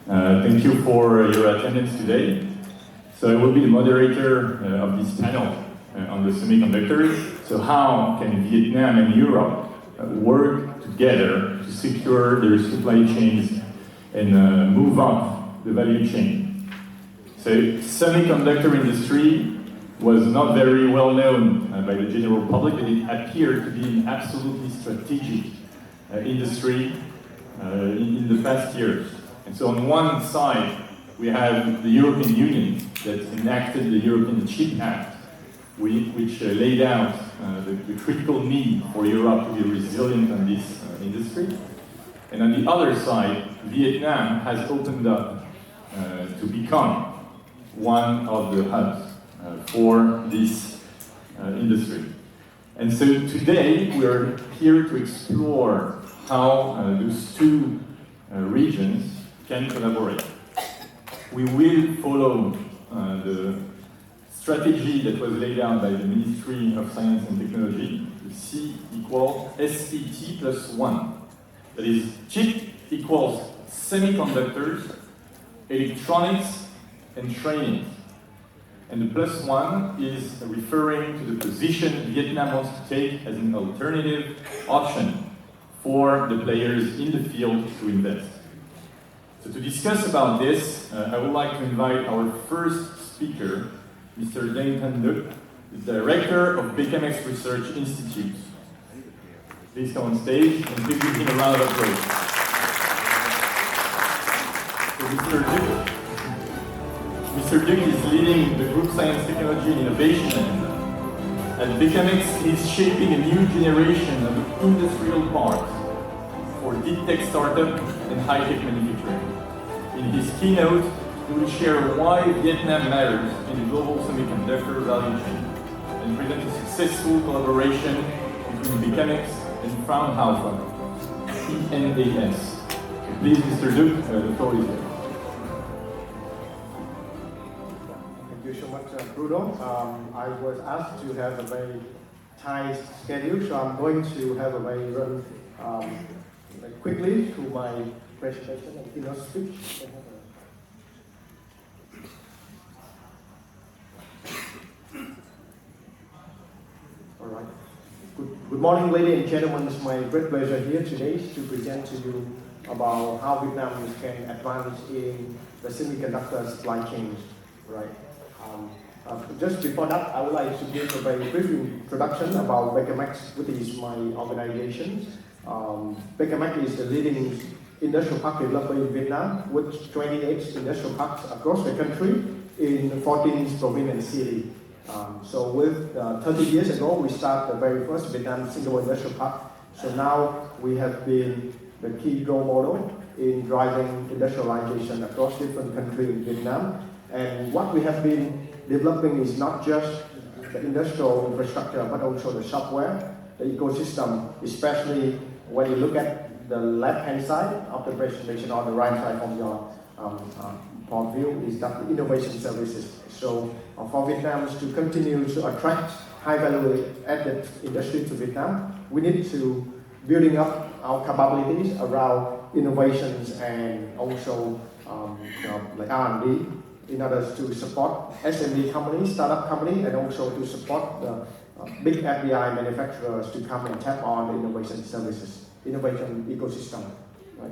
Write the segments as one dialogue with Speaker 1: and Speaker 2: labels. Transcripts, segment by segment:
Speaker 1: Thank you for your attendance today. So I will be the moderator of this panel on the semiconductors. So how can Vietnam and Europe work together to secure their supply chains and move up the value chain? So semiconductor industry was not very well known by the general public, but it appeared to be an absolutely strategic industry in the past years. And so on one side, we have the European Union that enacted the European Chip Act, which laid out the critical need for Europe to be resilient on this industry. And on the other side, Vietnam has opened up to become one of the hubs for this industry. And so today, we're here to explore how those two regions can collaborate. We will follow the strategy that was laid out by the Ministry of Science and Technology, the C equals SET plus 1. That is, chip equals semiconductors, electronics, and training. And the plus 1 is referring to the position Vietnam wants to take as an alternative option for the players in the field to invest. So to discuss about this, I would like to invite our first speaker, Mr. Đặng, the Director of Becamex Research Institute. Please come on stage and please give him a round of applause. So Mr. Duong is leading the Group Science, Technology and Innovation. At Becamex, he's shaping a new generation of industrial parks for deep tech startup and high-tech manufacturing. In his keynote, he will share why Vietnam matters in the global semiconductor value chain and present a successful collaboration between Becamex and Fraunhofer, ENAS. Please, Mr. Duong, the floor is yours.
Speaker 2: Thank you so much, Bruno. I was asked to have a very tight schedule, so I'm going to have a very run quickly through my presentation and keynote speech. All right. Good morning, ladies and gentlemen. It's my great pleasure here today to present to you about how Vietnam can advance in the semiconductor supply chain. Right. Just before that, I would like to give a very brief introduction about Becamex, which is my organization. Becamex is the leading industrial park developer in Vietnam with 28 industrial parks across the country in 14 provinces and cities. So with 30 years ago, we started the very first Vietnam single industrial park. So now we have been the key role model in driving industrialization across different countries in Vietnam. And what we have been developing is not just the industrial infrastructure, but also the software, the ecosystem, especially when you look at the left-hand side of the presentation or the right side of your point of view is that the innovation services. So for Vietnam to continue to attract high-value added industry to Vietnam, we need to building up our capabilities around innovations and also like R&D in order to support SME companies, startup companies, and also to support the big FDI manufacturers to come and tap on the innovation services, innovation ecosystem. Right?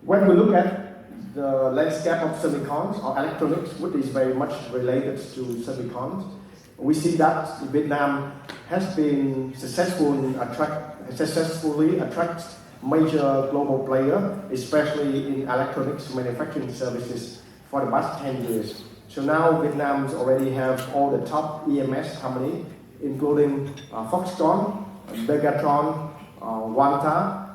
Speaker 2: When we look at the landscape of semicons or electronics, which is very much related to semicons, we see that Vietnam has been successfully attract major global players, especially in electronics manufacturing services for the past 10 years. So now Vietnam already have all the top EMS companies, including Foxconn, Begatron, Wanta,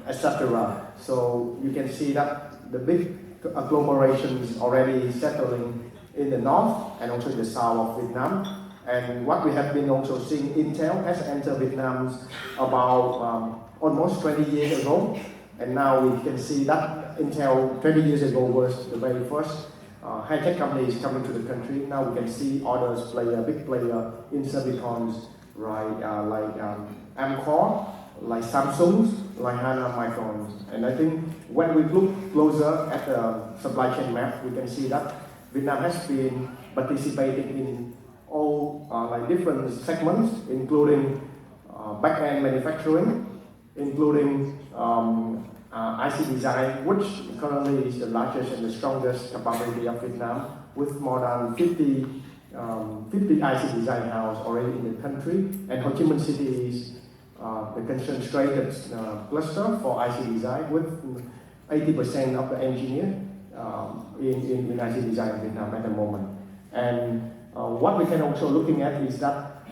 Speaker 2: etc. So you can see that the big agglomerations already settling in the north and also the south of Vietnam. And what we have been also seeing, Intel has entered Vietnam about almost 20 years ago. And now we can see that Intel 20 years ago was the very first high-tech companies coming to the country. Now we can see others big player in semicons, right? Like Amkor, like Samsung's, like Hana Microns. And I think when we look closer at the supply chain map, we can see that Vietnam has been participating in all like different segments, including back-end manufacturing, including IC design, which currently is the largest and the strongest capability of Vietnam, with more than 50 IC design houses already in the country. And Ho Chi Minh City is the concentrated cluster for IC design, with 80% of the engineers in IC design in Vietnam at the moment. And what we can also looking at is that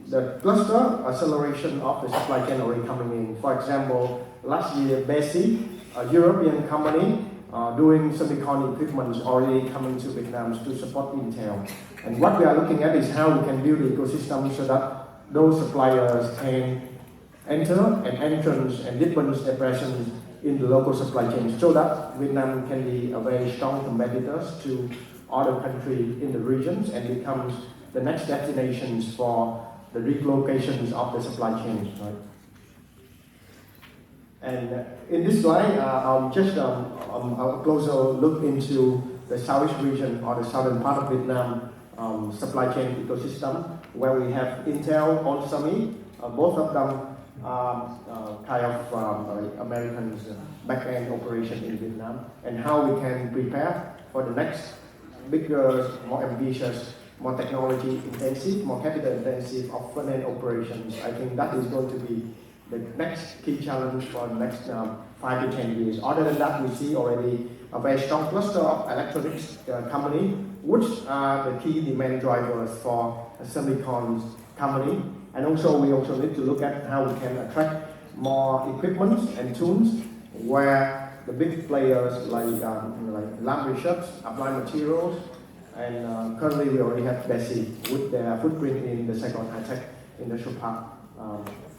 Speaker 2: the cluster acceleration of the supply chain already coming in. For example, last year, AVSE, a European company doing semiconductor equipment, is already coming to Vietnam to support Intel. And what we are looking at is how we can build the ecosystem so that those suppliers can enter and entrance and deepen their presence in the local supply chain, so that Vietnam can be a very strong competitor to other countries in the regions and becomes the next destinations for the relocations of the supply chains. Right? And in this slide, I'll just a closer look into the Southeast region, or the southern part of Vietnam supply chain ecosystem, where we have Intel, onsemi, both of them kind of American back-end operation in Vietnam, and how we can prepare for the next bigger, more ambitious, more technology intensive, more capital intensive of front-end operations. I think that is going to be the next key challenge for the next 5 to 10 years. Other than that, we see already a very strong cluster of electronics company, which are the key demand drivers for a semicon company. And also, we also need to look at how we can attract more equipment and tools, where the big players like lab research, applied materials, and currently we already have AVSE with their footprint in the Saigon High-Tech Industrial Park,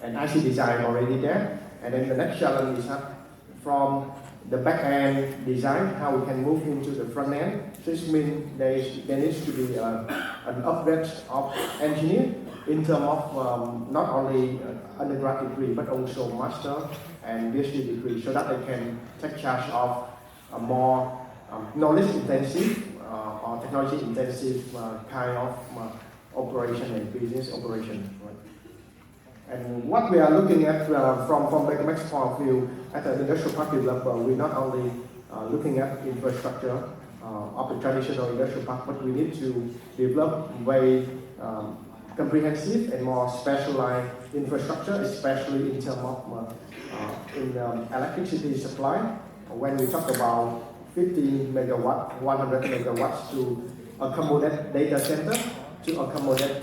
Speaker 2: and IC design already there. And then the next challenge is that from the back-end design, how we can move into the front-end. So this means there needs to be an upgrade of engineer in terms of not only undergrad degree, but also master and PhD degree, so that they can take charge of a more knowledge-intensive or technology-intensive kind of operation and business operation. Right? And what we are looking at from Becamex point of view, as an industrial park developer, we're not only looking at infrastructure of the traditional industrial park, but we need to develop very comprehensive and more specialized infrastructure, especially in terms of electricity supply. When we talk about 50 megawatt, 100 megawatts to accommodate data center, to accommodate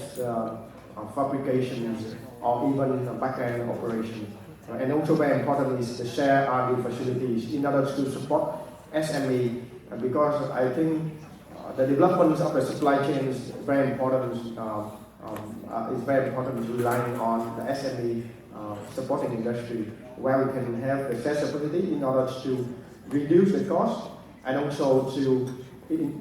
Speaker 2: fabrications, or even back-end operation. And also very important is the shared R&D facilities in order to support SME, because I think the development of the supply chain is very important. It's very important relying on the SME supporting industry, where we can have the accessibility in order to reduce the cost and also to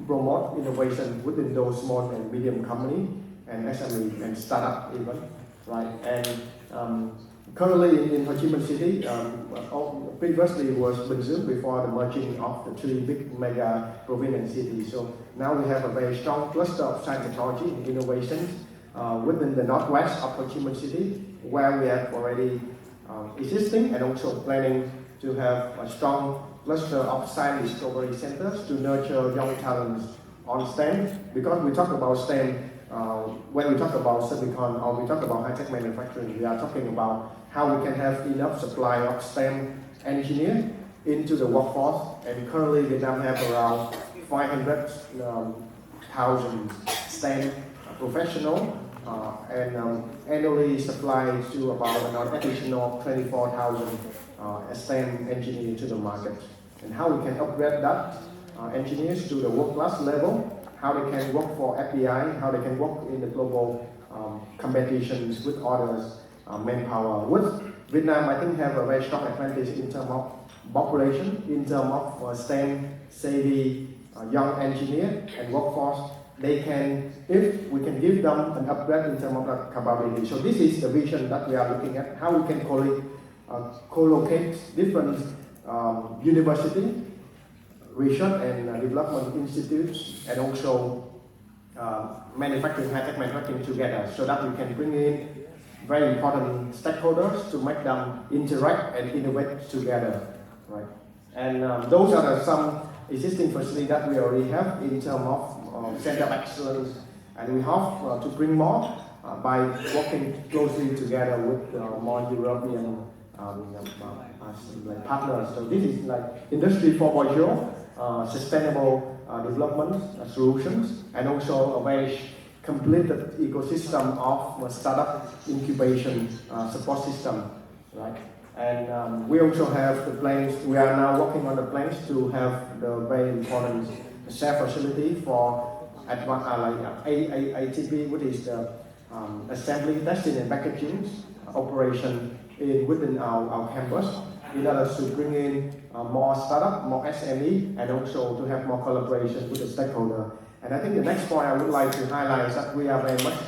Speaker 2: promote innovation within those small and medium company and SME and startup even, right? And currently in Ho Chi Minh City, previously was Binh before the merging of the 3 big mega province cities. So now we have a very strong cluster of science, technology, and innovations within the northwest of Ho Chi Minh City, where we have already existing and also planning to have a strong cluster of science discovery centers to nurture young talents on STEM. Because we talk about STEM, when we talk about semicon or we talk about high-tech manufacturing, we are talking about how we can have enough supply of STEM engineers into the workforce. And currently Vietnam have around 500,000 STEM professionals and annually supply to about an additional 24,000 STEM engineers to the market. And how we can upgrade that engineers to the world-class level, how they can work for FBI, how they can work in the global competitions with others, manpower. With Vietnam, I think have a very strong advantage in terms of population, in terms of STEM savvy young engineer and workforce, they can, if we can give them an upgrade in terms of the capability. So this is the vision that we are looking at, how we can co-locate different university, research and development institutes, and also manufacturing, high-tech manufacturing together, so that we can bring in very important stakeholders to make them interact and innovate together, right? And those are some existing facilities that we already have in terms of center of excellence, and we hope to bring more by working closely together with more European like partners. So this is like Industry 4.0, sustainable development solutions, and also a very completed ecosystem of startup incubation support system, right? And we also have the plans, we are now working on the plans to have the very important share facility for ATP, which is the assembly, testing and packaging operation within our campus, in order to bring in more startup, more SME, and also to have more collaboration with the stakeholder. And I think the next point I would like to highlight is that we are very much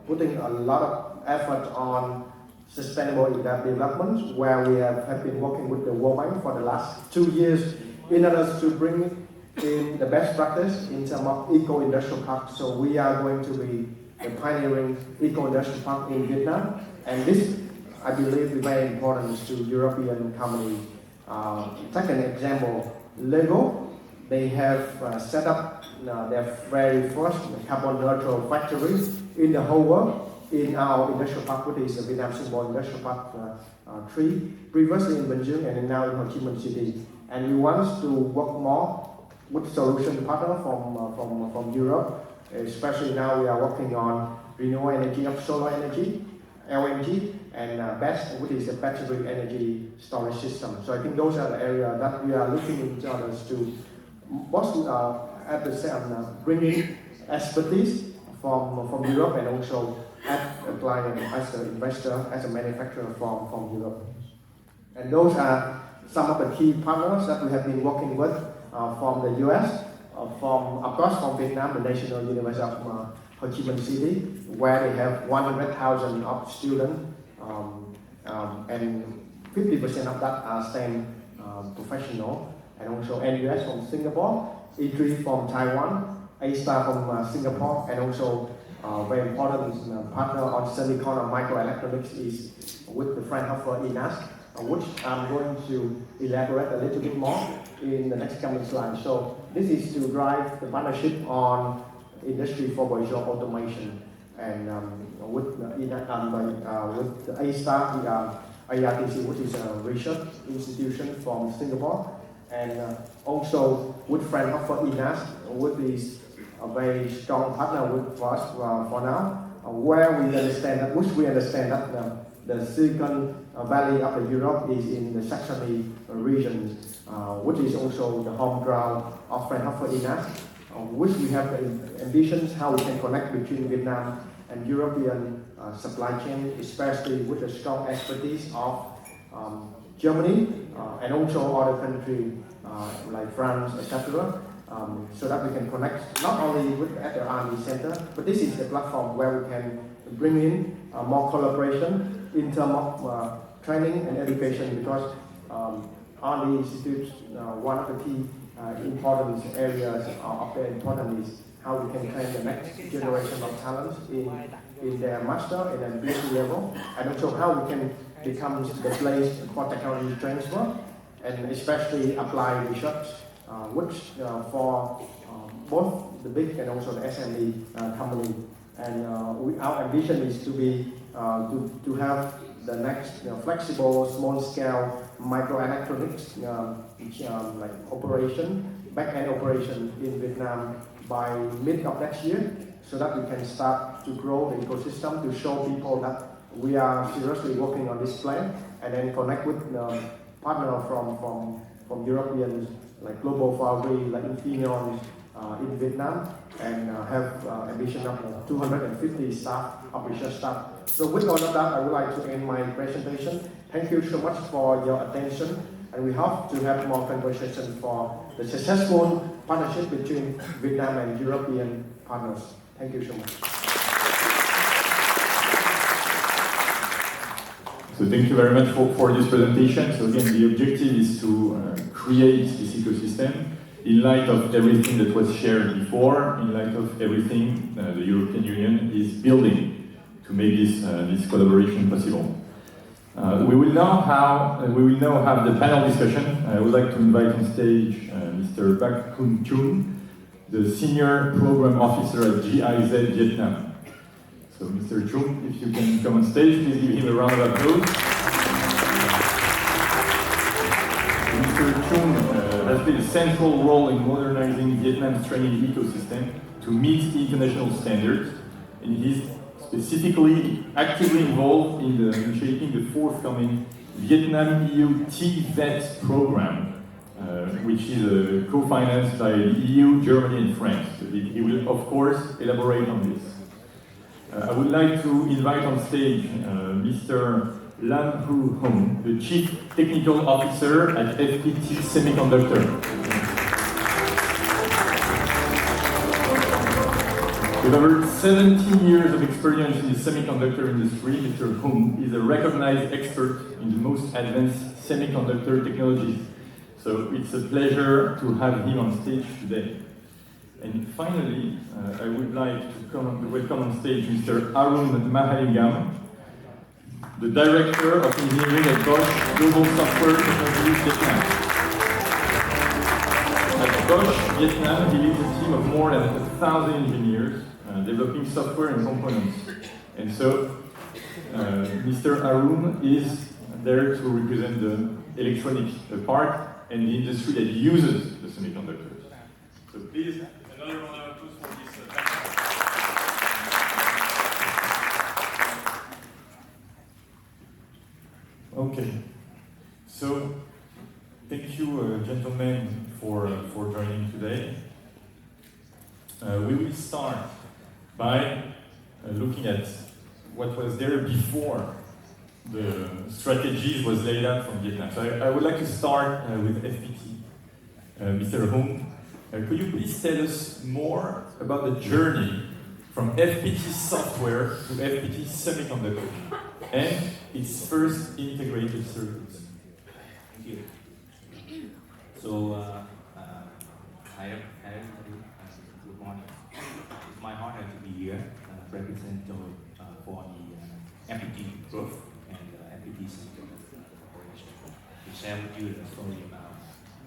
Speaker 2: putting a lot of effort on sustainable development, where we have been working with the World Bank for the last 2 years in order to bring in the best practice in terms of eco-industrial park. So we are going to be the pioneering eco-industrial park in Vietnam, and this, I believe, is very important to European companies. Take an example, Lego, they have set up their very first carbon neutral factory in the whole world in our industrial park, which is the Vietnam Symbol Industrial Park 3, previously in Binh and now in Ho Chi Minh City. And we want to work more with solution partner from Europe, especially now we are working on renewable energy of solar energy, LNG, and BESS, which is a battery energy storage system. So I think those are the areas that we are looking into others to both at the same bringing expertise from Europe, and also as a client, as an investor, as a manufacturer from Europe. And those are some of the key partners that we have been working with from the US, of course from Vietnam, the National University of Ho Chi Minh City, where they have 100,000 of students, and 50% of that are STEM professional, and also NUS from Singapore, E3 from Taiwan, A-Star from Singapore, and also very important partner on semiconductor microelectronics is with the Fraunhofer INAS, which I'm going to elaborate a little bit more in the next coming slide. So this is to drive the partnership on Industry 4.0 automation, and with the A-Star, ARTC, which is a research institution from Singapore, and also with Fraunhofer INAS, which is a very strong partner with us for now, where we understand that, the Silicon Valley of Europe is in the Saxony region, which is also the home ground of Fraunhofer INAS, which we have the ambitions how we can connect between Vietnam and European supply chain, especially with the strong expertise of Germany and also other countries like France, etc. So that we can connect not only with at the R&D center, but this is the platform where we can bring in more collaboration in terms of training and education, because R&D institutes, one of the key important areas of their importance is how we can train the next generation of talents in their master and then PhD level, and also how we can become the place for technology transfer, and especially apply research, which for both the big and also the SME company. And our ambition is to be to have the next flexible, small-scale microelectronics like operation, back-end operation in Vietnam by mid of next year, so that we can start to grow the ecosystem to show people that we are seriously working on this plan, and then connect with partner from Europeans like Global Foundry, like Infineon in Vietnam, and have ambition of 250 staff, of research staff. So with all of that, I would like to end my presentation. Thank you so much for your attention, and we hope to have more conversation for the successful partnership between Vietnam and European partners. Thank you so much.
Speaker 1: So thank you very much for this presentation. So again, the objective is to create this ecosystem in light of everything that was shared before, in light of everything the European Union is building to make this collaboration possible. We will now have the panel discussion. I would like to invite on stage Mr. Bach Chung, the Senior Program Officer at GIZ Vietnam. So Mr. Chung, if you can come on stage, please give him a round of applause. Mr. Chung has played a central role in modernizing Vietnam's training ecosystem to meet the international standards, and he's specifically actively involved in shaping the forthcoming Vietnam EU TVET program, which is co-financed by the EU, Germany, and France. So he will, of course, elaborate on this. I would like to invite on stage Mr. Lam Hu Hung, the Chief Technical Officer at FPT Semiconductor. With over 17 years of experience in the semiconductor industry, Mr. Hung is a recognized expert in the most advanced semiconductor technologies. So it's a pleasure to have him on stage today. And finally, I would like to welcome on stage Mr. Arun Mahalingam, the Director of Engineering at Bosch Global Software Technologies Vietnam. At Bosch Vietnam, he leads a team of more than 1,000 engineers developing software and components. And so, Mr. Arun is there to represent the electronic part and the industry that uses the semiconductors. So please, another round of applause for this. Okay, so thank you, gentlemen, for joining today. We will start by looking at what was there before the strategies was laid out from Vietnam. So I would like to start with FPT. Mr. Hung, could you please tell us more about the journey from FPT software to FPT semiconductor and its first integrated circuits?
Speaker 3: Thank you. So, hi everybody. Good morning. It's my honor to be here, representative for the FPT Group and FPT Corporation to share with you the story about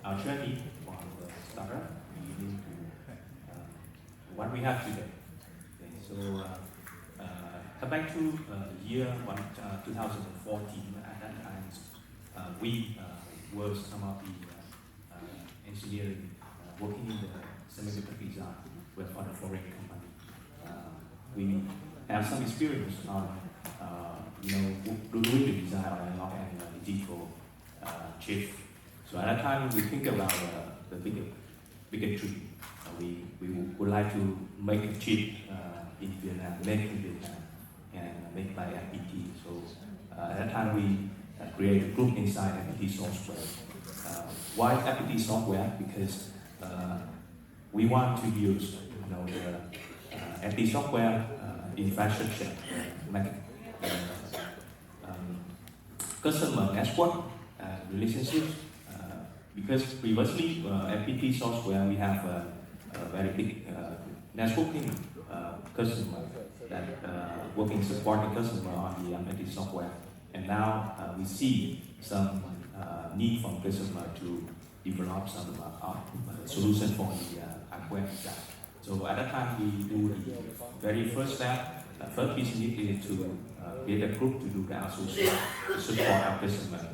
Speaker 3: our journey from the startup leading to what we have today. Okay, so, come back to the year 2014. At that time, we were some of the engineering working in the semiconductor design with for the foreign company. We have some experience on doing the design on analog and digital chip. So at that time, we think about the bigger tree. We would like to make a chip in Vietnam, made in Vietnam, and made by FPT. So at that time, we created a group inside FPT software. Why FPT software? Because we want to use the FPT software infrastructure, customer network relationships. Because previously FPT software we have a very big networking customer that working supporting customer on the FPT software, and now we see some need from customer to develop some solution for the hardware design. So at that time we do the very first step. First business is to create a group to do the outsourcing to support our customer.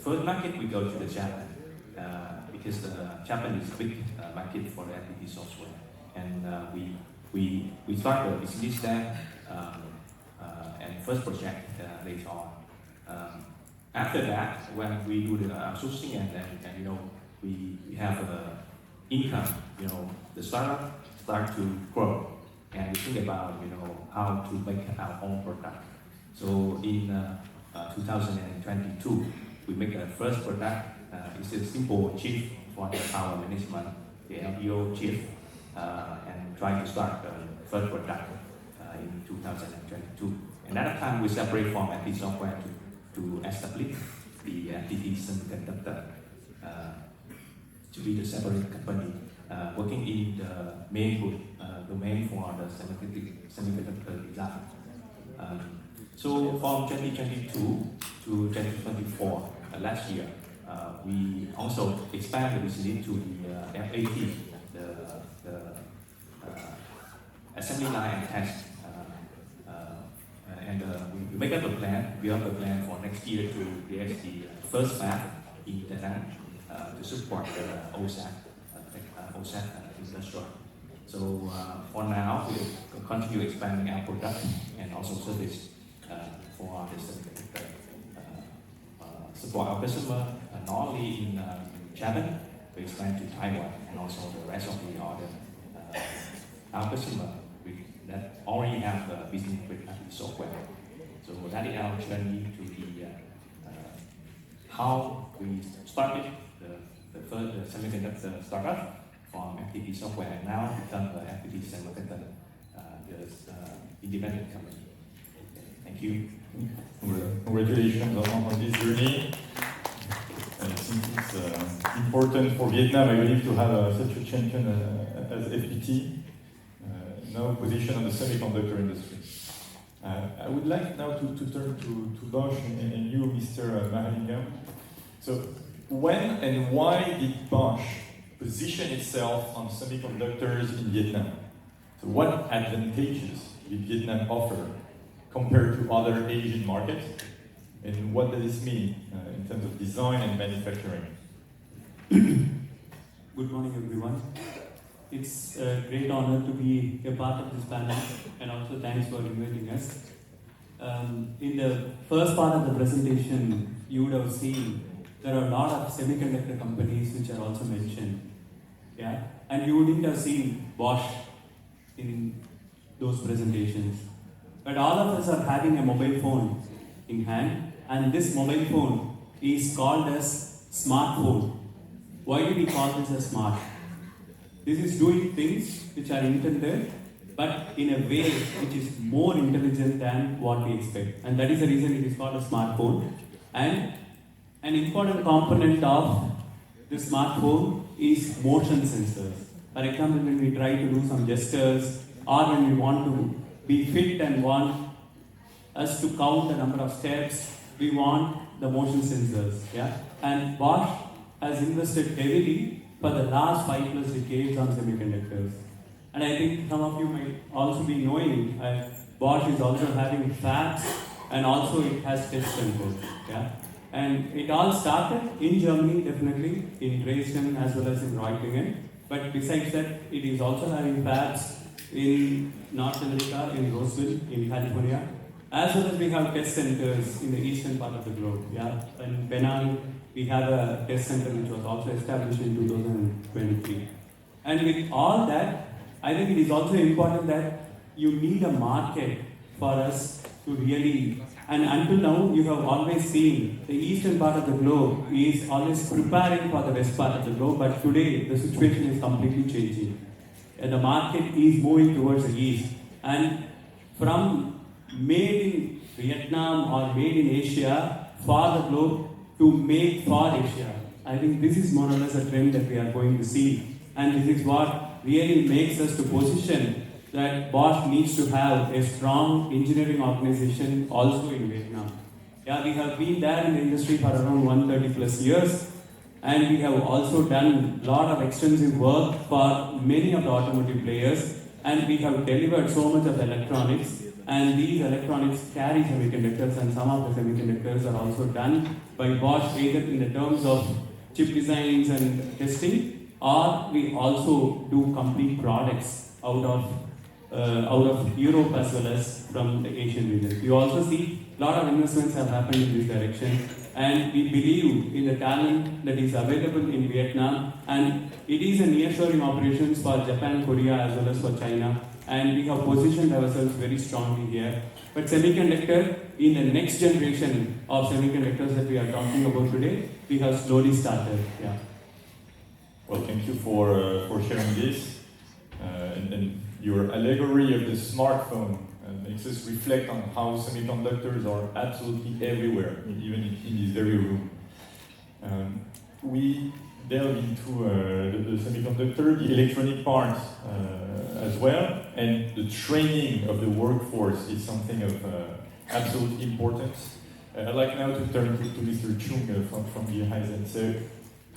Speaker 3: First market we go to the Japan because the Japan is a big market for the FPT software, and we start the business there and first project later on. After that, when we do the outsourcing and we have income, the startup start to grow, and we think about how to make our own product. So in 2022, we make a first product. It's a simple chip for the power management. the LBO chip and try to start the first product in 2022. And at that time, we separate from FPT software to establish the FPT Semiconductor to be the separate company working in the main domain for the semiconductor design. So from 2022 to 2024, last year, we also expand the business to the FAT, the assembly line and test. And we make up a plan. We have a plan for next year to create the first fab in Đặng to support the OSAT industry. So for now, we will continue expanding our product and also service for the semiconductor. Support our customer not only in Japan, we expand to Taiwan and also the rest of the other our customer that already have business with software. So that is our journey to the how we started the first semiconductor startup from FPT software and now become the FPT Semiconductor, the independent company. Thank you.
Speaker 1: Congratulations on this journey. I think it's important for Vietnam, I believe, to have such a champion as FPT, now positioned on the semiconductor industry. I would like now to turn to Bosch and you, Mr. Mahalingam. So, when and why did Bosch position itself on semiconductors in Vietnam? So, what advantages did Vietnam offer compared to other Asian markets? And what does this mean in terms of design and manufacturing?
Speaker 4: Good morning, everyone. It's a great honor to be a part of this panel, and also thanks for inviting us. In the first part of the presentation, you would have seen there are a lot of semiconductor companies which are also mentioned. Yeah, and you wouldn't have seen Bosch in those presentations. But all of us are having a mobile phone in hand, and this mobile phone is called as smartphone. Why do we call this as smart? This is doing things which are intended, but in a way which is more intelligent than what we expect. And that is the reason it is called a smartphone. And an important component of the smartphone is motion sensors. For example, when we try to do some gestures, or when we want to be fit and want us to count the number of steps, we want the motion sensors. Yeah? And Bosch has invested heavily for the last 5+ decades on semiconductors. And I think some of you might also be knowing Bosch is also having fabs and also it has test centers. Yeah? And it all started in Germany, definitely, in Dresden as well as in Reutlingen. But besides that, it is also having fabs in North America, in Roseville, in California, as well as we have test centers in the eastern part of the globe. Yeah? In Penang, we have a test center which was also established in 2023. And with all that, I think it is also important that you need a market for us to really, and until now you have always seen the eastern part of the globe is always preparing for the west part of the globe, but today the situation is completely changing. The market is moving towards the east, and from made in Vietnam or made in Asia for the globe to make for Asia. I think this is more or less a trend that we are going to see, and this is what really makes us to position that Bosch needs to have a strong engineering organization also in Vietnam. Yeah, we have been there in the industry for around 130+ years, and we have also done a lot of extensive work for many of the automotive players, and we have delivered so much of electronics, and these electronics carry semiconductors, and some of the semiconductors are also done by Bosch either in the terms of chip designs and testing, or we also do complete products out of Europe as well as from the Asian region. You also see a lot of investments have happened in this direction, and we believe in the talent that is available in Vietnam, and it is a nearshoring operations for Japan, Korea as well as for China, and we have positioned ourselves very strongly here. But semiconductor, in the next generation of semiconductors that we are talking about today, we have slowly started. Yeah.
Speaker 1: Well, thank you for sharing this. And your allegory of the smartphone makes us reflect on how semiconductors are absolutely everywhere, even in this very room. We delve into the semiconductor, the electronic parts as well, and the training of the workforce is something of absolute importance. I'd like now to turn to Mr. Chung from the Horizon. So,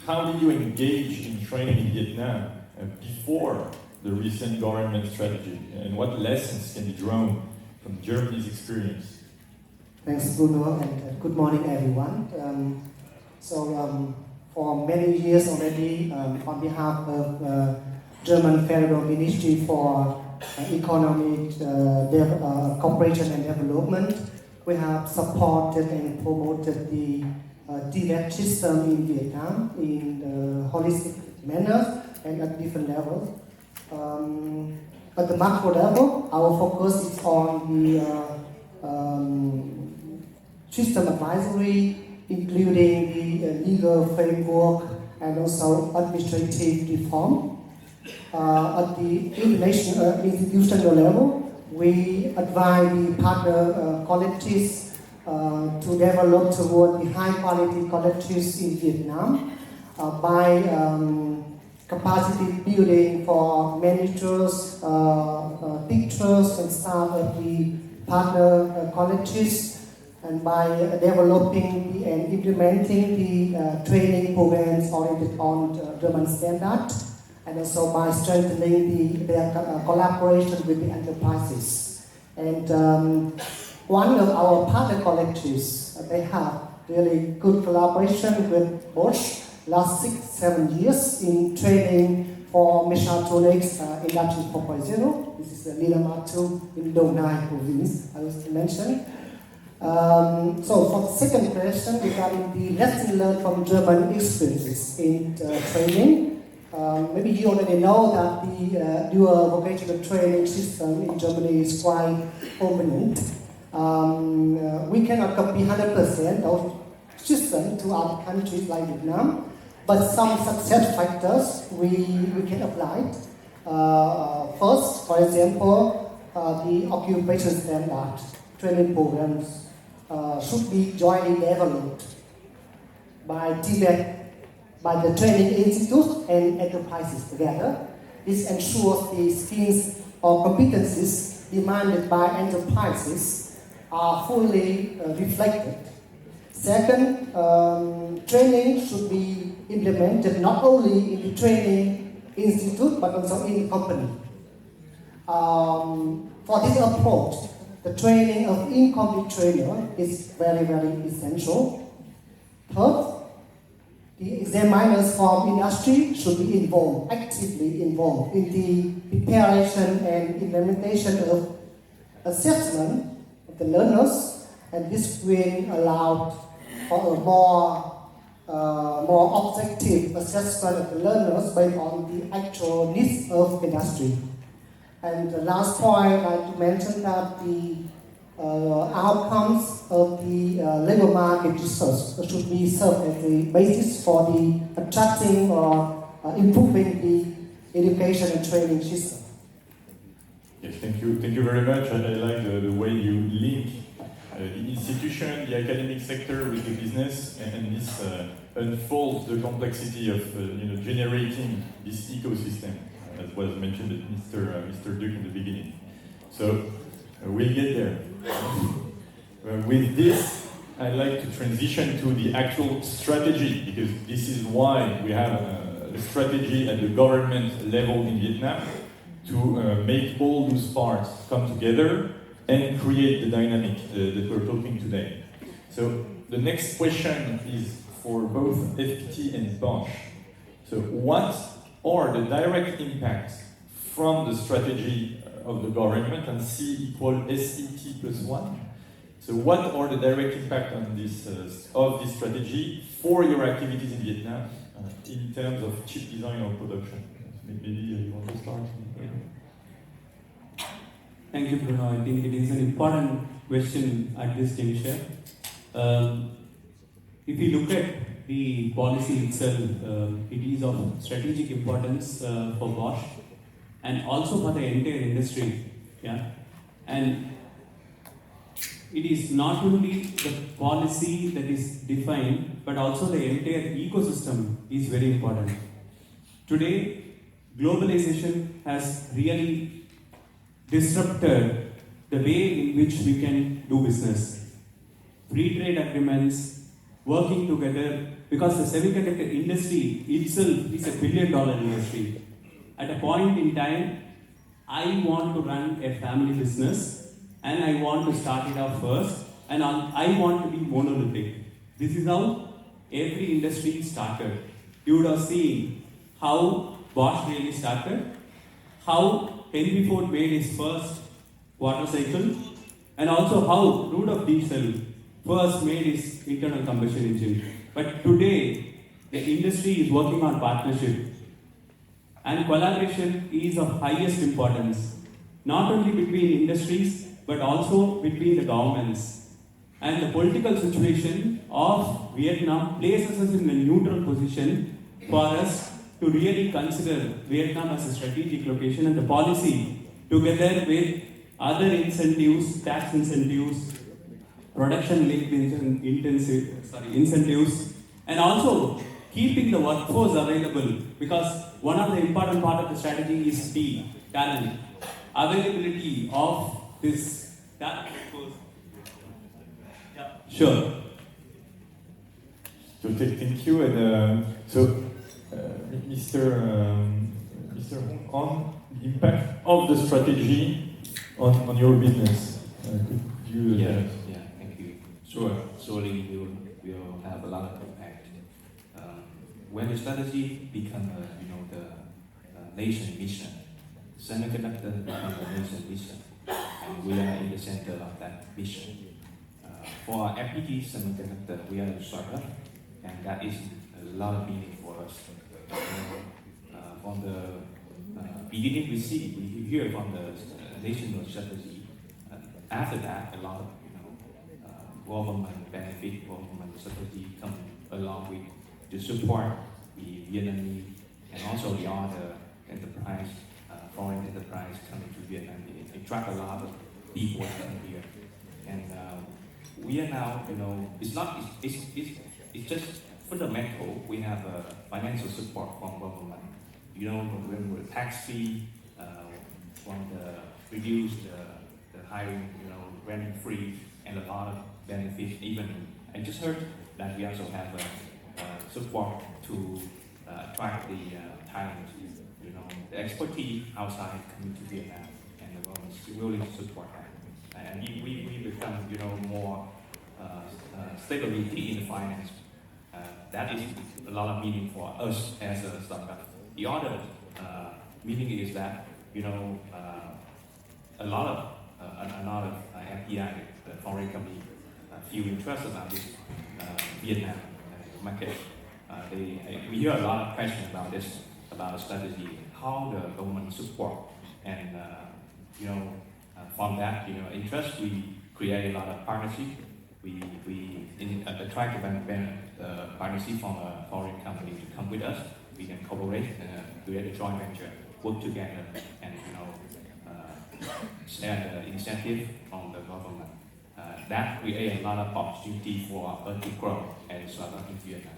Speaker 1: how did you engage in training in Vietnam before the recent government strategy, and what lessons can be drawn from Germany's experience?
Speaker 5: Thanks, Bruno, and good morning, everyone. For many years already, on behalf of German Federal Ministry for Economic Cooperation and Development, we have supported and promoted the TVET system in Vietnam in a holistic manner and at different levels. At the macro level, our focus is on the system advisory, including the legal framework and also administrative reform. At the institutional level, we advise the partner colleges to develop toward the high quality colleges in Vietnam by capacity building for managers, teachers and staff of the partner colleges, and by developing and implementing the training programs oriented on German standard, and also by strengthening their collaboration with the enterprises. And one of our partner colleges, they have really good collaboration with Bosch last 6-7 years in training for mechatronics industry 4.0. This is the Lila 2 in Duong province, I was to mention. So for the second question regarding the lesson learned from German experiences in training, maybe you already know that the dual vocational training system in Germany is quite prominent. We cannot copy 100% of system to other countries like Vietnam, but some success factors we can apply. First, for example, the occupation standard training programs should be jointly developed by TVET, by the training institute and enterprises together. This ensures the skills or competencies demanded by enterprises are fully reflected. Second, training should be implemented not only in the training institute but also in the company. For this approach, the training of incomplete trainer is very, very essential. Third, the examiners from industry should be involved, actively involved in the preparation and implementation of assessment of the learners, and this will allow for a more objective assessment of the learners based on the actual needs of industry. And the last point, I'd like to mention that the outcomes of the labor market research should be served as the basis for the attracting or improving the education and training system.
Speaker 1: Yes, thank you very much. I like the way you link the institution, the academic sector with the business, and this unfolds the complexity of generating this ecosystem, as was mentioned by Mr. Duc in the beginning. So we'll get there. With this, I'd like to transition to the actual strategy, because this is why we have a strategy at the government level in Vietnam to make all those parts come together and create the dynamic that we're talking today. So the next question is for both FPT and Bosch. So what are the direct impacts from the strategy of the government and C equal SET plus 1? So what are the direct impact on this of this strategy for your activities in Vietnam in terms of chip design or production? Maybe you want to start?
Speaker 4: Thank you, Bruno. I think it is an important question at this juncture. If you look at the policy itself, it is of strategic importance for Bosch and also for the entire industry. Yeah, and it is not only the policy that is defined, but also the entire ecosystem is very important. Today, globalization has really disrupted the way in which we can do business. Free trade agreements, working together, because the semiconductor industry itself is $1 billion industry. At a point in time, I want to run a family business and I want to start it off first and I want to be monolithic. This is how every industry started. You would have seen how Bosch really started, how Henry Ford made his first water cycle, and also how Rudolf Diesel first made his internal combustion engine. But today, the industry is working on partnership, and collaboration is of highest importance, not only between industries, but also between the governments. And the political situation of Vietnam places us in a neutral position for us to really consider Vietnam as a strategic location, and the policy, together with other incentives, tax incentives, production-linked incentives, and also keeping the workforce available, because one of the important part of the strategy is the talent. Availability of this talent workforce. Yeah, sure.
Speaker 1: So thank you, and Mr. Hùng, on the impact of the strategy on your business. Could you?
Speaker 3: Thank you. Sure. Surely we will have a lot of impact. When the strategy becomes, the nation mission, semiconductor becomes the nation mission, and we are in the center of that mission. For FPT Semiconductor, we are a startup, and that is a lot of meaning for us. From the beginning, we hear from the national strategy. After that, a lot of government benefit, government strategy come along with to support the Vietnamese and also the other enterprise, foreign enterprise coming to Vietnam. They attract a lot of people coming here, and we are now, it's just fundamental. We have financial support from government. When we're tax fee, from the reduce the hiring, rent free, and a lot of benefits. Even I just heard that we also have support to attract the talent, the expertise outside coming to Vietnam, and the government really support that. And we become, more stability in the finance. That is a lot of meaning for us as a startup. The other meaning is that, a lot of FDI, foreign company, feel interest about this Vietnam market. We hear a lot of questions about this, about strategy, how the government support, and from that interest, we create a lot of partnership. We try to partnership from a foreign company to come with us. We can cooperate, create a joint venture, work together, and share the incentive from the government. That creates a lot of opportunity for us to grow and startup in Vietnam.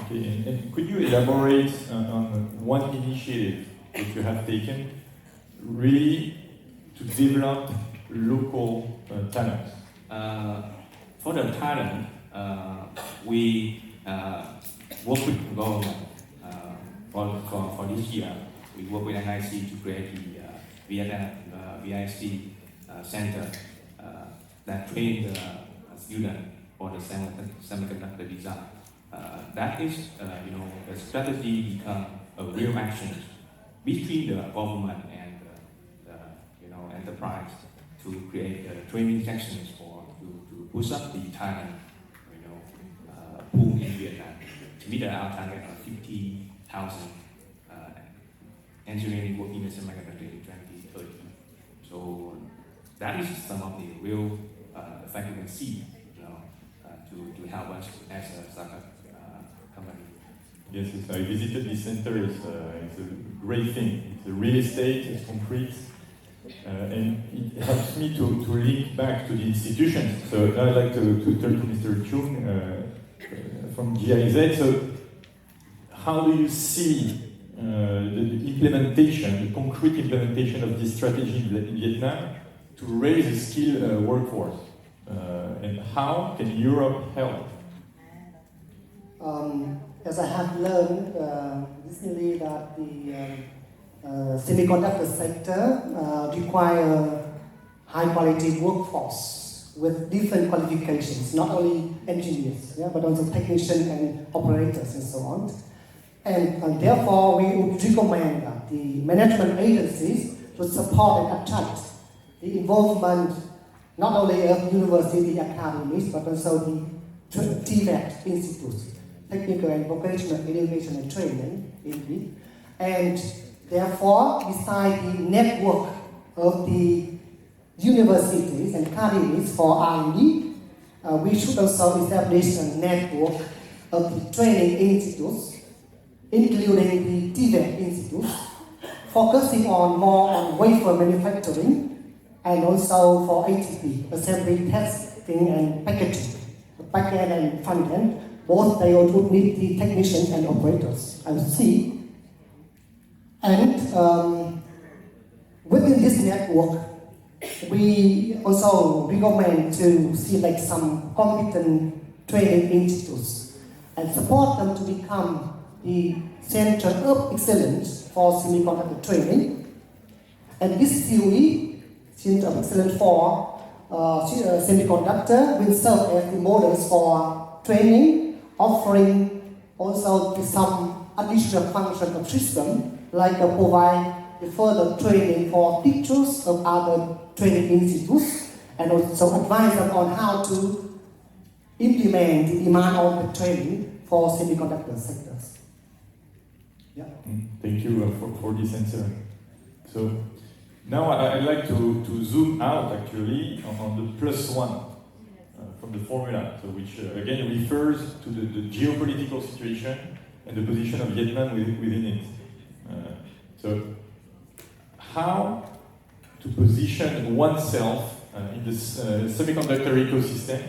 Speaker 1: Okay, and could you elaborate on one initiative that you have taken, really to develop local talent?
Speaker 3: For the talent, we work with the government. For this year, we work with NIC to create the Vietnam VIC Center that train the student for the semiconductor design. That is, the strategy become a real action between the government and the enterprise to create training sections to push up the talent, pool in Vietnam to meet our target of 50,000 engineering working in semiconductor in 2030. So that is some of the real effect you can see, to help us as a startup
Speaker 1: Yes, yes, I visited this center. It's a great thing. It's a real estate, it's concrete, and it helps me to link back to the institutions. So now I'd like to turn to Mr. Chung from GIZ. So how do you see the implementation, the concrete implementation of this strategy in Vietnam to raise the skilled workforce? And how can Europe help?
Speaker 5: As I have learned recently that the semiconductor sector require high quality workforce with different qualifications, not only engineers, but also technicians and operators and so on. And therefore, we would recommend that the management agencies should support and attract the involvement not only of university academies, but also the TVET institutes, technical and vocational education and training, indeed. And therefore, beside the network of the universities and academies for R&D, we should also establish a network of the training institutes, including the TVET institutes, focusing more on wafer manufacturing and also for ATP, assembly, testing, and packaging, back-end and front-end. Both they would need the technicians and operators, I would see. And within this network, we also recommend to select some competent training institutes and support them to become the center of excellence for semiconductor training. And this COE, Center of Excellence for Semiconductor, will serve as the models for training, offering also some additional function of system, like provide the further training for teachers of other training institutes, and also advise them on how to implement the demand on the training for semiconductor sectors. Yeah.
Speaker 1: Thank you for this answer. So now I'd like to zoom out actually on the +1 from the formula, so which again refers to the geopolitical situation and the position of Vietnam within it. So how to position oneself in the semiconductor ecosystem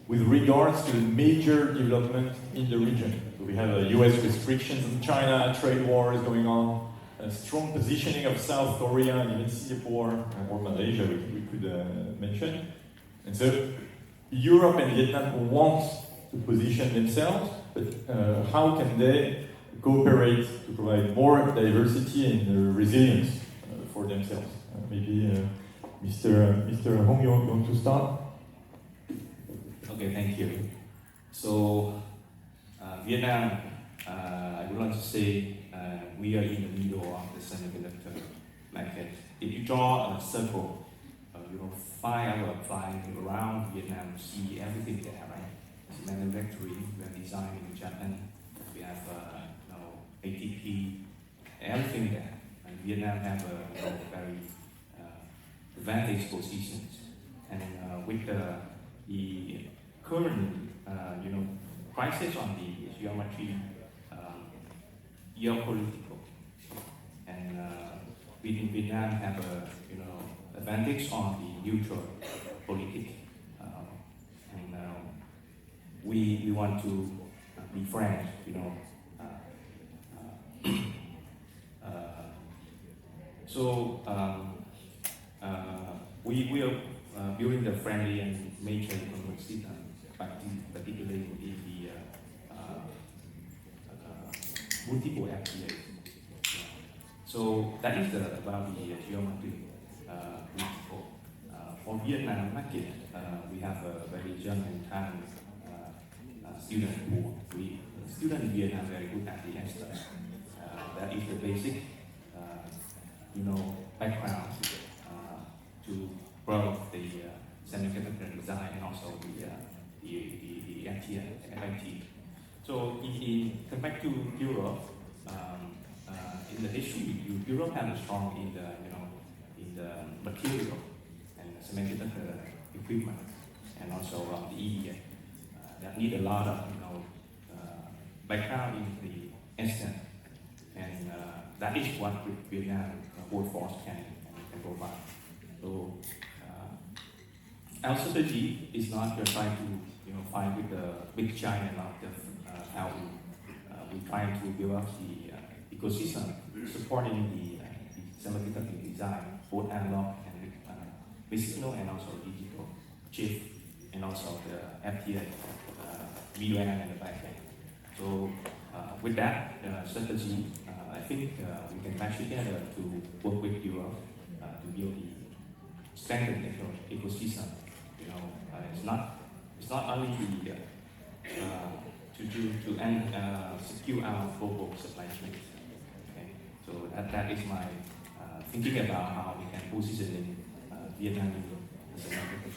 Speaker 1: with regards to the major development in the region. So we have US restrictions on China, trade wars going on, a strong positioning of South Korea and even Singapore or Malaysia we could mention. And so Europe and Vietnam want to position themselves, but how can they cooperate to provide more diversity and resilience for themselves? Maybe Mr. Hùng, you want to start?
Speaker 3: Okay, thank you. So Vietnam, I would like to say we are in the middle of the semiconductor market. If you draw a circle, you will find our flying around Vietnam, see everything there, right? It's manufacturing, we are designing in Japan, we have ATP, everything there. And Vietnam have a very advantage positions. And with the current crisis on the geometry, geopolitical, and we in Vietnam have a advantage on the neutral politics, and we want to be friends, so we are building the friendly and major economic system, particularly in the multiple FTAs. So that is about the geometry principle. For Vietnam market, we have a very young and talented student pool. Students in Vietnam are very good at the answers. That is the basic, background to grow the semiconductor design and also the FIT. So come back to Europe. In the history, Europe has a strong in the material and semiconductor equipment, and also the EDA that need a lot of background in the extent. And that is what Vietnam workforce can provide. So our strategy is not just trying to fight with the big giant of the how we trying to build up the ecosystem supporting the semiconductor design, both analog and physical and also digital chip, and also the FTA, middleware and the backend. So with that strategy, I think we can match together to work with Europe to build the standard ecosystem. It's not only the to secure our global supply chain. Okay, so that is my thinking about how we can position Vietnam as a market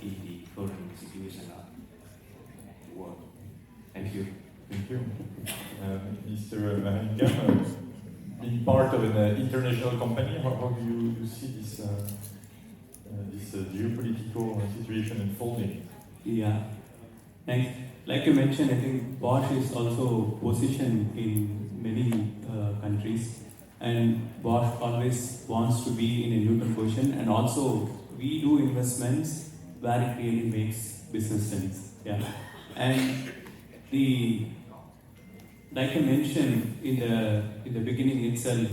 Speaker 3: in the current situation of the world. Thank you.
Speaker 1: Thank you. Mr. Mahalingam, being part of an international company, how do you see this geopolitical situation unfolding?
Speaker 4: Yeah, thanks. Like you mentioned, I think Bosch is also positioned in many countries, and Bosch always wants to be in a neutral position, and also we do investments where it really makes business sense. Yeah, and like I mentioned in the beginning itself,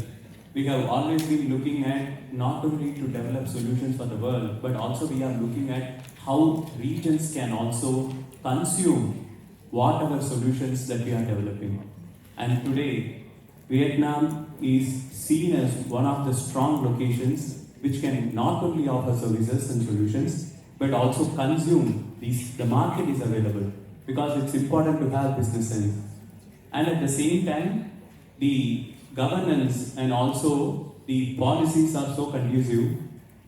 Speaker 4: we have always been looking at not only to develop solutions for the world, but also we are looking at how regions can also consume whatever solutions that we are developing. And today, Vietnam is seen as one of the strong locations which can not only offer services and solutions, but also consume these. The market is available because it's important to have business sense. And at the same time, the governance and also the policies are so conducive,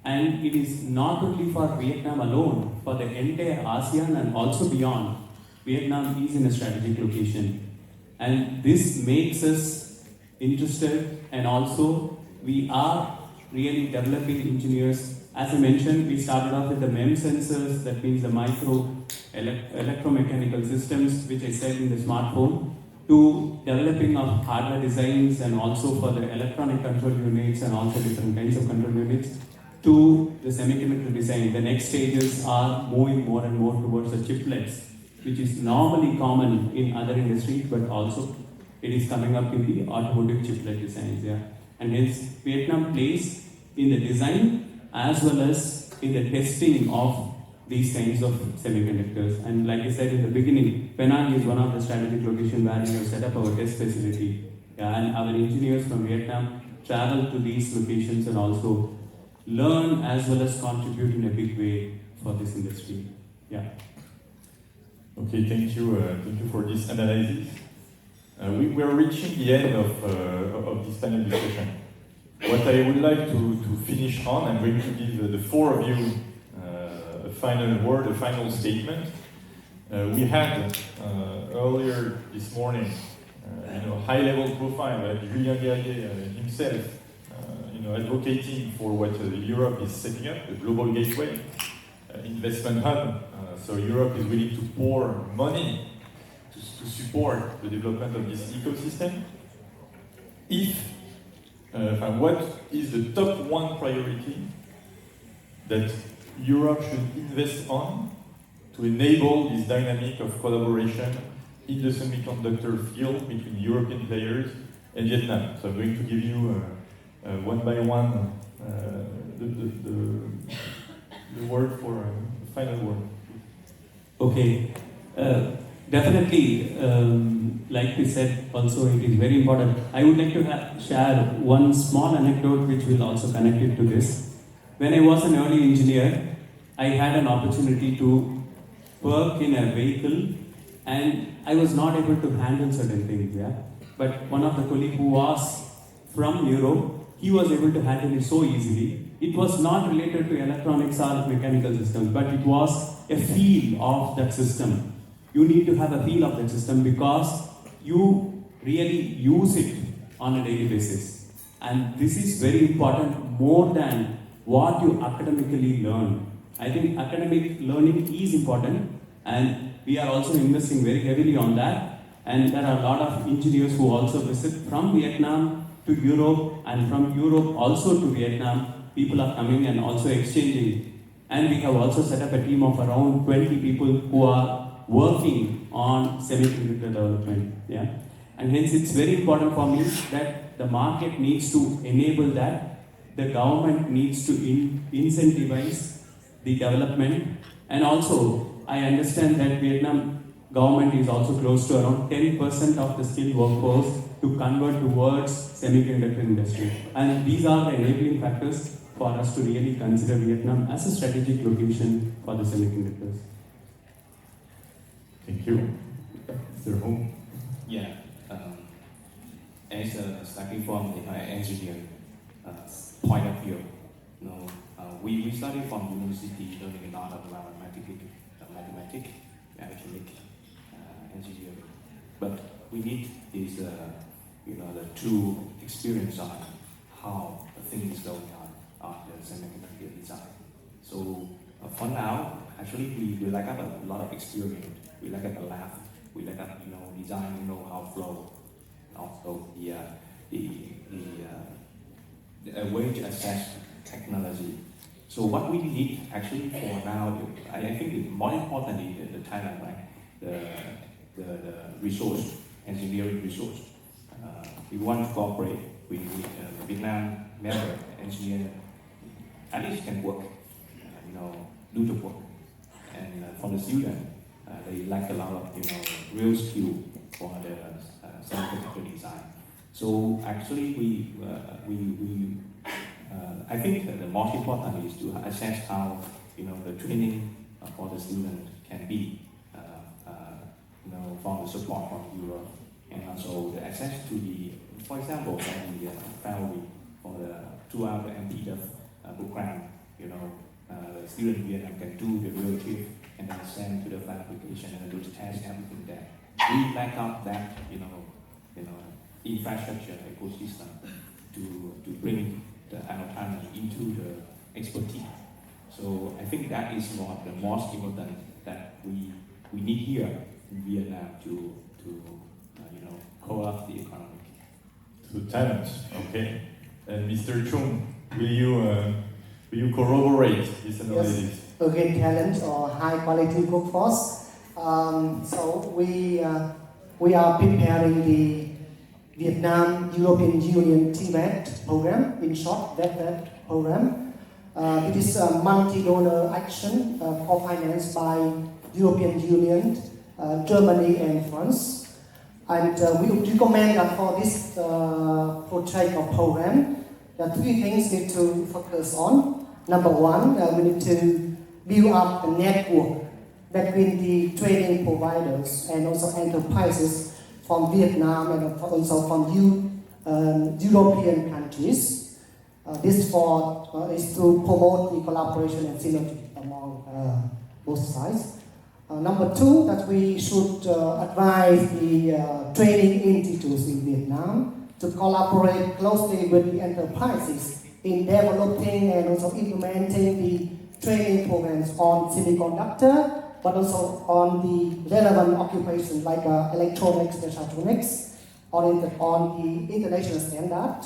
Speaker 4: and it is not only for Vietnam alone, for the entire ASEAN and also beyond. Vietnam is in a strategic location, and this makes us interested, and also we are really developing engineers. As I mentioned, we started off with the MEM sensors, that means the micro electromechanical systems, which I said in the smartphone, to developing of hardware designs and also for the electronic control units and also different kinds of control units, to the semiconductor design. The next stages are moving more and more towards the chiplets, which is normally common in other industries, but also it is coming up in the automotive chiplet designs. Yeah. And hence, Vietnam plays in the design as well as in the testing of these kinds of semiconductors. And like I said in the beginning, Penang is one of the strategic locations where we have set up our test facility. Yeah, and our engineers from Vietnam travel to these locations and also learn as well as contribute in a big way for this industry. Yeah.
Speaker 1: Okay, thank you for this analysis. We are reaching the end of this panel discussion. What I would like to finish on, I'm going to give the four of you a final word, a final statement. We had earlier this morning, high-level profile like Julien Guerrier himself, advocating for what Europe is setting up, the global gateway, investment hub. So Europe is willing to pour money to support the development of this ecosystem. What is the top one priority that Europe should invest on to enable this dynamic of collaboration in the semiconductor field between European players and Vietnam? So I'm going to give you one by one the word for the final word.
Speaker 4: Okay. Definitely, like we said, also it is very important. I would like to share one small anecdote which will also connect it to this. When I was an early engineer, I had an opportunity to work in a vehicle and I was not able to handle certain things. Yeah? But one of the colleagues who was from Europe, he was able to handle it so easily. It was not related to electronics or mechanical systems, but it was a feel of that system. You need to have a feel of that system because you really use it on a daily basis. And this is very important more than what you academically learn. I think academic learning is important and we are also investing very heavily on that. And there are a lot of engineers who also visit from Vietnam to Europe, and from Europe also to Vietnam. People are coming and also exchanging. And we have also set up a team of around 20 people who are working on semiconductor development. Yeah? And hence it's very important for me that the market needs to enable that. The government needs to incentivize the development. And also, I understand that Vietnam government is also close to around 10% of the skilled workforce to convert towards semiconductor industry. And these are the enabling factors for us to really consider Vietnam as a strategic location for the semiconductors.
Speaker 1: Thank you. Mr. Hùng.
Speaker 3: Yeah, as starting from the engineer point of view, we study from university learning a lot of mathematics, electronics, engineering, but we need this, the true experience on how the thing is going on the semiconductor design. So for now, actually we lack up a lot of experience. We lack up a lab. We lack up, design, know-how flow, and also the way to assess technology. So what we need actually for now, I think more importantly, the Thailand, right? The resource, engineering resource. We want to cooperate with Vietnam member engineer. At least can work, do the work. And for the student, they lack a lot of real skill for the semiconductor design. So actually, I think that the most important is to assess how the training for the student can be, from the support from Europe, and also the access to the, for example, for the family for the throughout the MPF program, the student in Vietnam can do the real trip and then send to the fabrication and do the test, everything there. We lack out that, infrastructure ecosystem to bring the autonomy into the expertise. So I think that is the most important that we need here in Vietnam to pull up the economy.
Speaker 1: So talent, okay. And Mr. Chung, will you corroborate this analysis?
Speaker 5: Yes. Again, talent or high quality workforce. So we are preparing the Vietnam European Union TVET program, in short, TVET program. It is a multi-donor action co-financed by European Union, Germany and France. And we would recommend that for this project or program, there are three things we need to focus on. Number one, we need to build up a network between the training providers and also enterprises from Vietnam and also from European countries. This is to promote the collaboration and synergy among both sides. Number two, that we should advise the training institutes in Vietnam to collaborate closely with the enterprises in developing and also implementing the training programs on semiconductor, but also on the relevant occupations like electronics, mechatronics, on the international standard.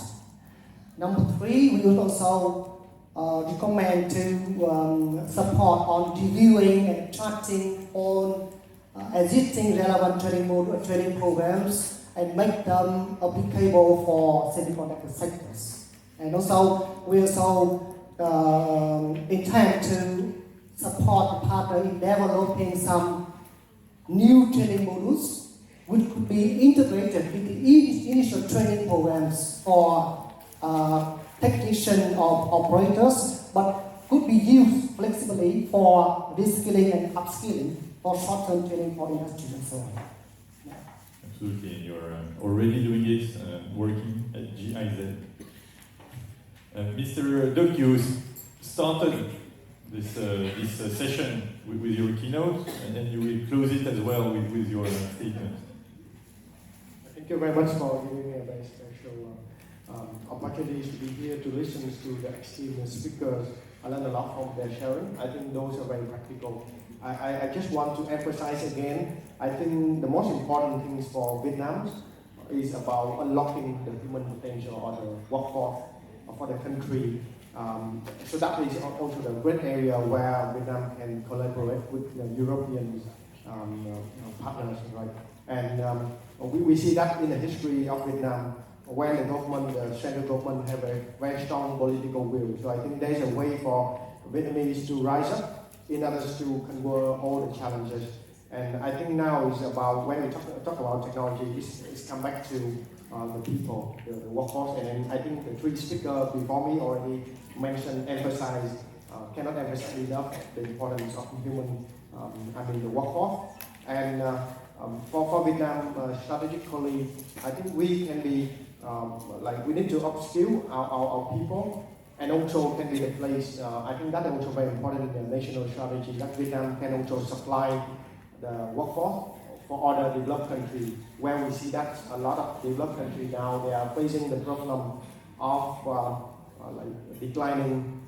Speaker 5: Number three, we would also recommend to support on reviewing and tracking on existing relevant training programs and make them applicable for semiconductor sectors. And also, we also intend to support the partner in developing some new training modules which could be integrated with the initial training programs for technician or operators, but could be used flexibly for reskilling and upskilling for short-term training for industry and so on. Yeah.
Speaker 1: Absolutely, and you're already doing it, working at GIZ. Mr. Duc, you started this session with your keynote, and then you will close it as well with your statement.
Speaker 2: Thank you very much for giving me a very special opportunities to be here to listen to the esteemed speakers. I learned a lot from their sharing. I think those are very practical. I just want to emphasize again, I think the most important things for Vietnam is about unlocking the human potential or the workforce for the country. So that is also the great area where Vietnam can collaborate with the European partners, right? And we see that in the history of Vietnam, when the government, the central government, have a very strong political will. So I think there is a way for Vietnamese to rise up in order to conquer all the challenges. And I think now is about, when we talk about technology, it's come back to the people, the workforce. And then I think the three speakers before me already mentioned, emphasized, cannot emphasize enough the importance of human, the workforce. And for Vietnam, strategically, I think we can be, we need to upskill our people, and also can be the place, I think that is also very important in the national strategy, that Vietnam can also supply the workforce for other developed countries, where we see that a lot of developed countries now, they are facing the problem of declining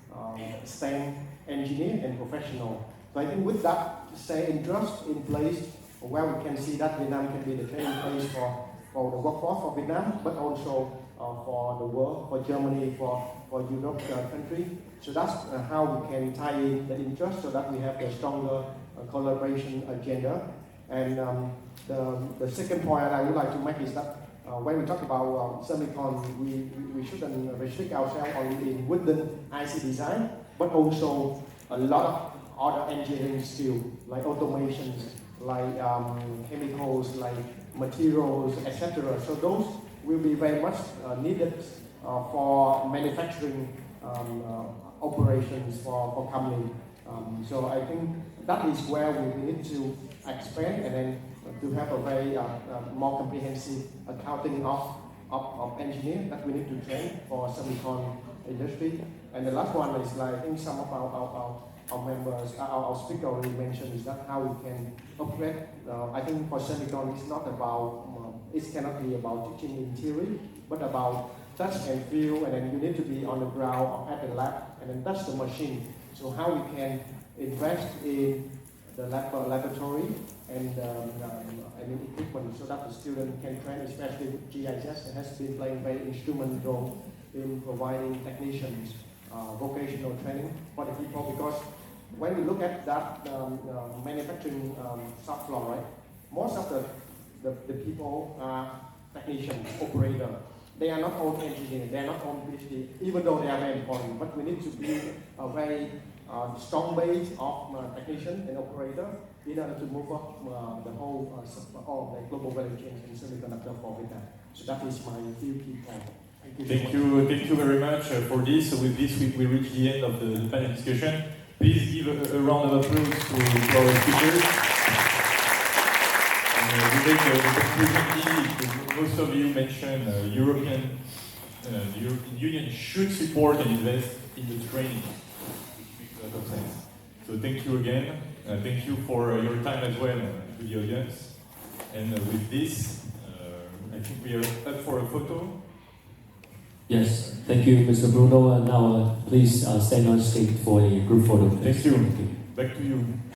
Speaker 2: STEM engineer and professional. So I think with that, say, interest in place, where we can see that Vietnam can be the training place for the workforce for Vietnam, but also for the world, for Germany, for Europe country. So that's how we can tie in the interest so that we have a stronger collaboration agenda. And the second point I would like to make is that when we talk about semicon, we shouldn't restrict ourselves only in wooden IC design, but also a lot of other engineering skills like automations, like chemicals, like materials, etc. So those will be very much needed for manufacturing operations for company. So I think that is where we need to expand, and then to have a very more comprehensive accounting of engineers that we need to train for semicon industry. And the last one is I think some of our members, our speaker already mentioned, is that how we can upgrade. I think for semicon, it's not about, it cannot be about teaching in theory, but about touch and feel, and then you need to be on the ground or at the lab, and then touch the machine. So how we can invest in the laboratory and equipment so that the student can train, especially with GIS, it has been playing very instrumental role in providing technicians vocational training for the people, because when we look at that manufacturing shop floor, right, most of the people are technicians, operator. They are not all engineers, they are not all PhD, even though they are very important. But we need to build a very strong base of technician and operator in order to move up the whole all the global value chain in semiconductor for Vietnam. So that is my few key points.
Speaker 1: Thank you very much for this. So with this, we reach the end of the panel discussion. Please give a round of applause to our speakers. We make the conclusion easy. Most of you mentioned the European Union should support and invest in the training. It makes a lot of sense. So thank you again. Thank you for your time as well to the audience. And with this, I think we are up for a photo.
Speaker 6: Yes, thank you, Mr. Bruno. And now, please stand on stage for a group photo.
Speaker 1: Thank you. Back to you.